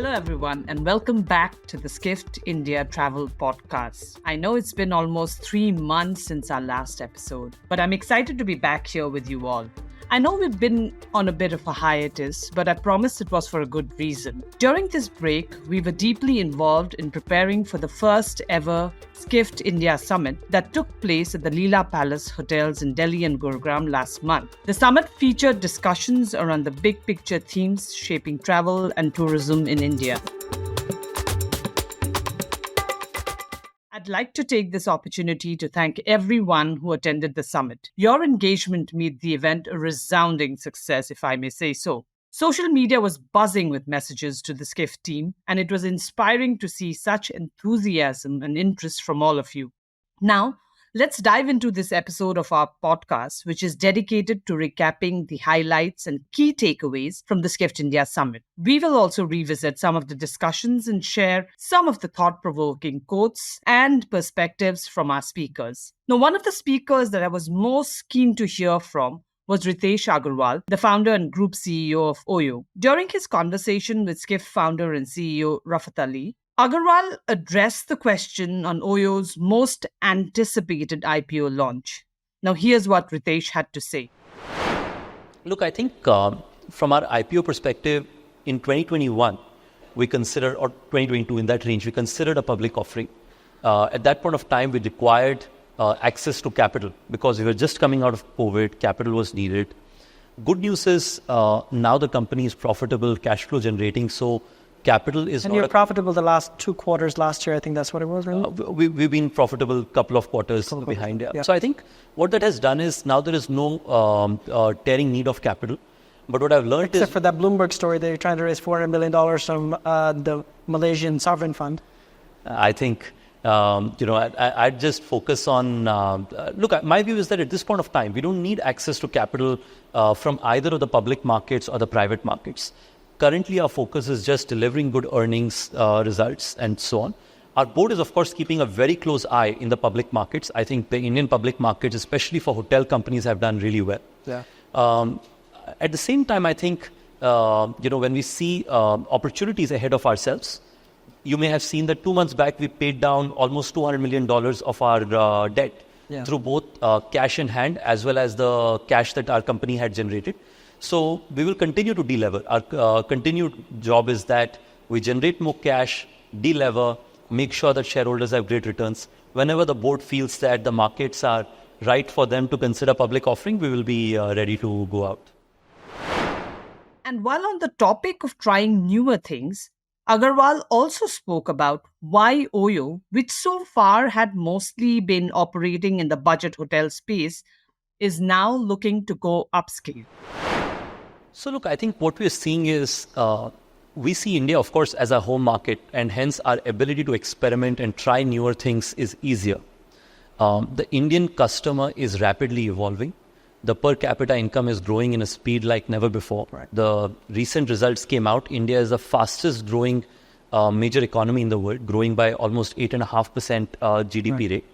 Hello everyone and welcome back to the Skift India Travel Podcast. I know it's been almost 3 months since our last episode, but I'm excited to be back here with you all. I know we've been on a bit of a hiatus, but I promised it was for a good reason. During this break, we were deeply involved in preparing for the first ever Skift India Summit that took place at the Leela Palace Hotels in Delhi and Gurugram last month. The summit featured discussions around the big picture themes shaping travel and tourism in India. I'd like to take this opportunity to thank everyone who attended the summit. Your engagement made the event a resounding success, if I may say so. Social media was buzzing with messages to the Skift team, and it was inspiring to see such enthusiasm and interest from all of you. Now, let's dive into this episode of our podcast, which is dedicated to recapping the highlights and key takeaways from the Skift India Summit. We will also revisit some of the discussions and share some of the thought-provoking quotes and perspectives from our speakers. Now, one of the speakers that I was most keen to hear from was Ritesh Agarwal, the founder and group CEO of Oyo. During his conversation with Skift founder and CEO Rafat Ali, Agarwal addressed the question on Oyo's most anticipated IPO launch. Now, here's what Ritesh had to say. Look, I think from our IPO perspective, in 2021, we considered, or 2022, in that range, we considered a public offering. At that point of time, we required access to capital because we were just coming out of COVID, capital was needed. Good news is now the company is profitable, cash flow generating, so capital is and you're profitable the last 2 quarters last year. I think that's what it was, really? We've been profitable a couple of quarters behind. Yeah. So I think what that has done is now there is no tearing need of capital. But what I've learned Except for that Bloomberg story, they're trying to raise $400 million from the Malaysian sovereign fund. I think, I'd just focus on... look, my view is that at this point of time, we don't need access to capital from either of the public markets or the private markets. Currently, our focus is just delivering good earnings results and so on. Our board is, of course, keeping a very close eye in the public markets. I think the Indian public markets, especially for hotel companies, have done really well. Yeah. At the same time, I think, when we see opportunities ahead of ourselves, you may have seen that 2 months back, we paid down almost $200 million of our debt through both cash in hand as well as the cash that our company had generated. So we will continue to delever. Our continued job is that we generate more cash, delever, make sure that shareholders have great returns. Whenever the board feels that the markets are right for them to consider public offering, we will be ready to go out. And while on the topic of trying newer things, Agarwal also spoke about why Oyo, which so far had mostly been operating in the budget hotel space, is now looking to go upscale. So look, I think what we're seeing is we see India, of course, as a home market, and hence our ability to experiment and try newer things is easier. The Indian customer is rapidly evolving. The per capita income is growing in a speed like never before. Right. The recent results came out. India is the fastest growing major economy in the world, growing by almost 8.5% GDP rate.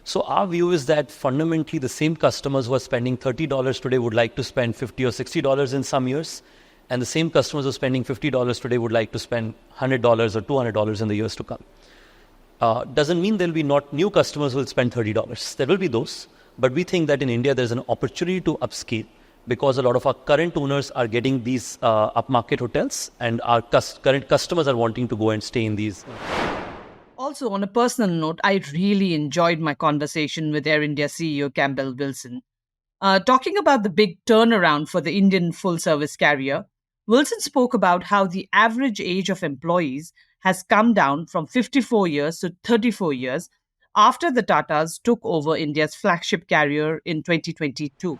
So our view is that fundamentally the same customers who are spending $30 today would like to spend $50 or $60 in some years. And the same customers who are spending $50 today would like to spend $100 or $200 in the years to come. Doesn't mean there'll be not new customers who will spend $30. There will be those. But we think that in India, there's an opportunity to upscale because a lot of our current owners are getting these upmarket hotels and our current customers are wanting to go and stay in these. Also, on a personal note, I really enjoyed my conversation with Air India CEO Campbell Wilson. Talking about the big turnaround for the Indian full-service carrier, Wilson spoke about how the average age of employees has come down from 54 years to 34 years after the Tatas took over India's flagship carrier in 2022.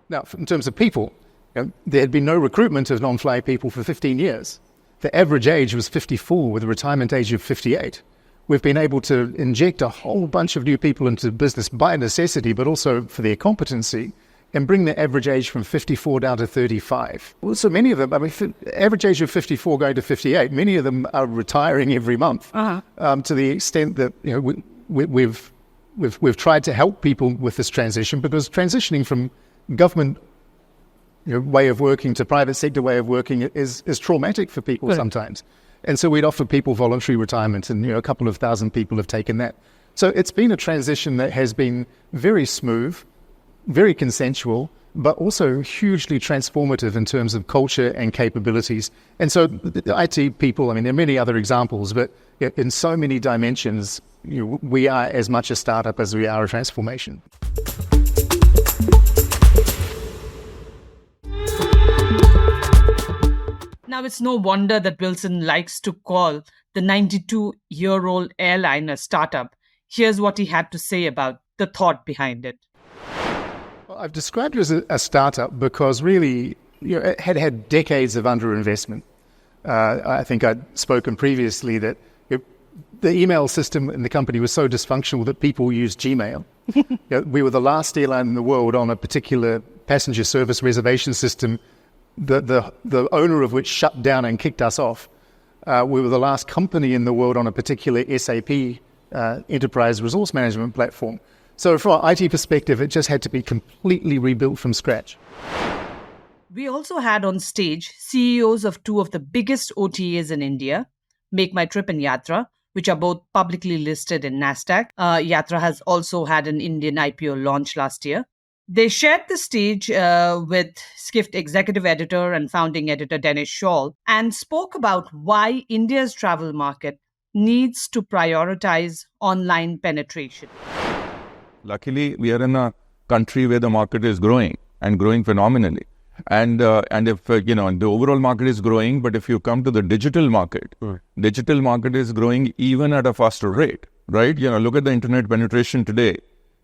Now, in terms of people, there had been no recruitment of non-fly people for 15 years. The average age was 54 with a retirement age of 58. We've been able to inject a whole bunch of new people into business by necessity, but also for their competency, and bring the average age from 54 down to 35. Well, so many of them, average age of 54 going to 58, many of them are retiring every month to the extent that we've tried to help people with this transition, because transitioning from government way of working to private sector way of working is traumatic for people sometimes. And so we'd offer people voluntary retirement, and a couple of thousand people have taken that. So it's been a transition that has been very smooth, very consensual, but also hugely transformative in terms of culture and capabilities. And so the IT people, I mean, there are many other examples, but in so many dimensions, we are as much a startup as we are a transformation. Now, it's no wonder that Wilson likes to call the 92-year-old airline a startup. Here's what he had to say about the thought behind it. Well, I've described it as a startup because really it had decades of underinvestment. I think I'd spoken previously that the email system in the company was so dysfunctional that people used Gmail. We were the last airline in the world on a particular passenger service reservation system, the owner of which shut down and kicked us off. We were the last company in the world on a particular SAP enterprise resource management platform. So from an IT perspective, it just had to be completely rebuilt from scratch. We also had on stage CEOs of two of the biggest OTAs in India, MakeMyTrip and Yatra, which are both publicly listed in NASDAQ. Yatra has also had an Indian IPO launch last year. They shared the stage with Skift executive editor and founding editor Dennis Shawl and spoke about why India's travel market needs to prioritize online penetration. Luckily, we are in a country where the market is growing and growing phenomenally. And if, the overall market is growing, but if you come to the digital market, digital market is growing even at a faster rate, right? Look at the internet penetration today.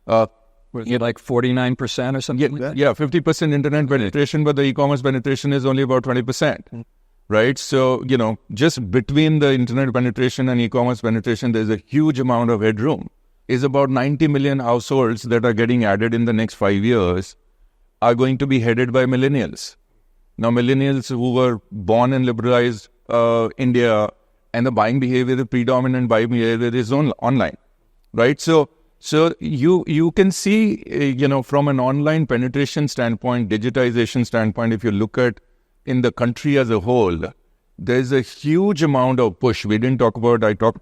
Was it like 49% or something like that? Yeah, 50% internet penetration, but the e-commerce penetration is only about 20%, right? So, just between the internet penetration and e-commerce penetration, there's a huge amount of headroom. Is about 90 million households that are getting added in the next 5 years are going to be headed by millennials. Now, millennials who were born in liberalized India, and the buying behavior, the predominant buying behavior is online, right? So you can see, from an online penetration standpoint, digitization standpoint, if you look at in the country as a whole, there's a huge amount of push. We didn't talk about,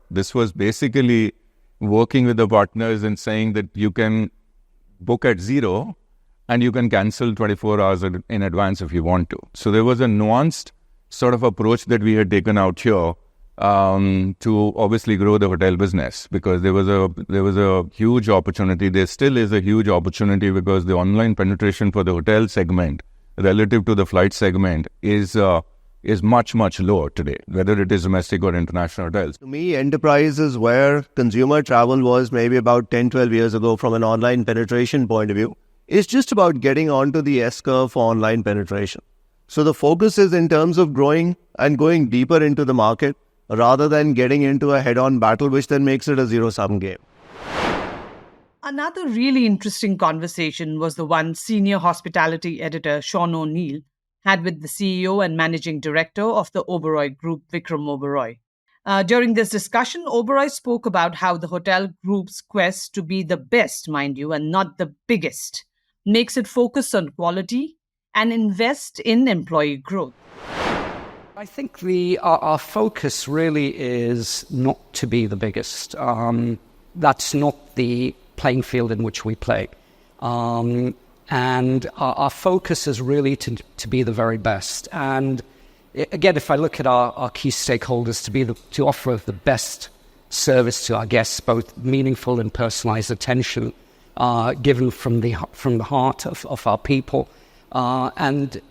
this was basically working with the partners and saying that you can book at zero and you can cancel 24 hours in advance if you want to. So there was a nuanced sort of approach that we had taken out here to obviously grow the hotel business, because there was a huge opportunity. There still is a huge opportunity because the online penetration for the hotel segment relative to the flight segment is much, much lower today, whether it is domestic or international hotels. To me, enterprise is where consumer travel was maybe about 10, 12 years ago from an online penetration point of view. It's just about getting onto the S-curve for online penetration. So the focus is in terms of growing and going deeper into the market rather than getting into a head-on battle, which then makes it a zero-sum game. Another really interesting conversation was the one senior hospitality editor Sean O'Neill had with the CEO and managing director of the Oberoi Group, Vikram Oberoi. During this discussion, Oberoi spoke about how the hotel group's quest to be the best, mind you, and not the biggest, makes it focus on quality and invest in employee growth. I think our focus really is not to be the biggest. That's not the playing field in which we play. And our focus is really to be the very best. And again, if I look at our key stakeholders, to offer the best service to our guests, both meaningful and personalized attention given from the heart of our people, and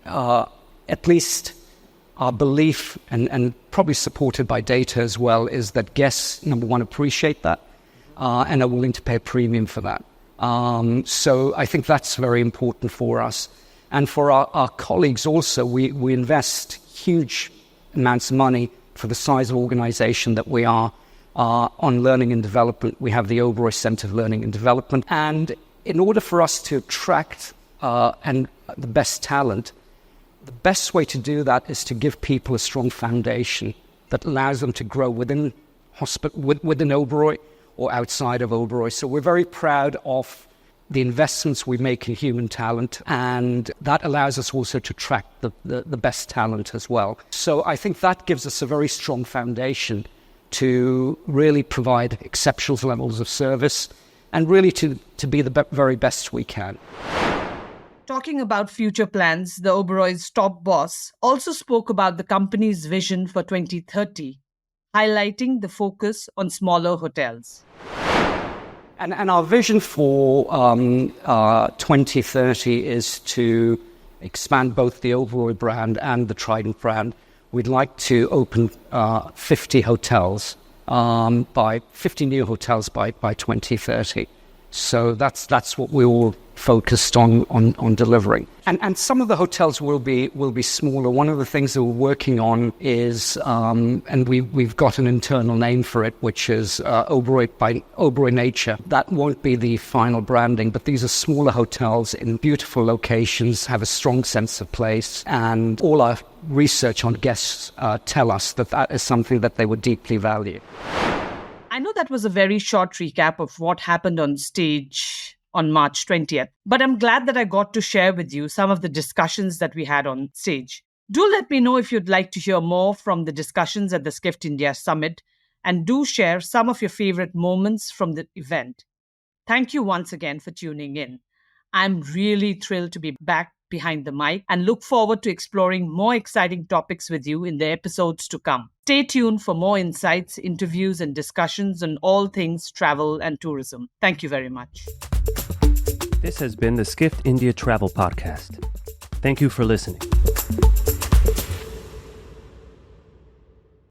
at least our belief, and probably supported by data as well, is that guests, number one, appreciate that and are willing to pay a premium for that. So I think that's very important for us. And for our colleagues also, we invest huge amounts of money for the size of organization that we are on learning and development. We have the Oberoi Center of Learning and Development. And in order for us to attract the best talent, the best way to do that is to give people a strong foundation that allows them to grow within Oberoi or outside of Oberoi. So we're very proud of the investments we make in human talent, and that allows us also to attract the best talent as well. So I think that gives us a very strong foundation to really provide exceptional levels of service and really to be the very best we can. Talking about future plans, the Oberoi's top boss also spoke about the company's vision for 2030, highlighting the focus on smaller hotels. And our vision for 2030 is to expand both the Oberoi brand and the Trident brand. We'd like to open 50 hotels, 50 new hotels by 2030. So that's what we all focused on delivering. And some of the hotels will be smaller. One of the things that we're working on is, and we've got an internal name for it, which is Oberoi Nature. That won't be the final branding, but these are smaller hotels in beautiful locations, have a strong sense of place, and all our research on guests tell us that is something that they would deeply value. I know that was a very short recap of what happened on stage on March 20th, but I'm glad that I got to share with you some of the discussions that we had on stage. Do let me know if you'd like to hear more from the discussions at the Skift India Summit, and do share some of your favorite moments from the event. Thank you once again for tuning in. I'm really thrilled to be back behind the mic and look forward to exploring more exciting topics with you in the episodes to come. Stay tuned for more insights, interviews, and discussions on all things travel and tourism. Thank you very much. This has been the Skift India Travel Podcast. Thank you for listening.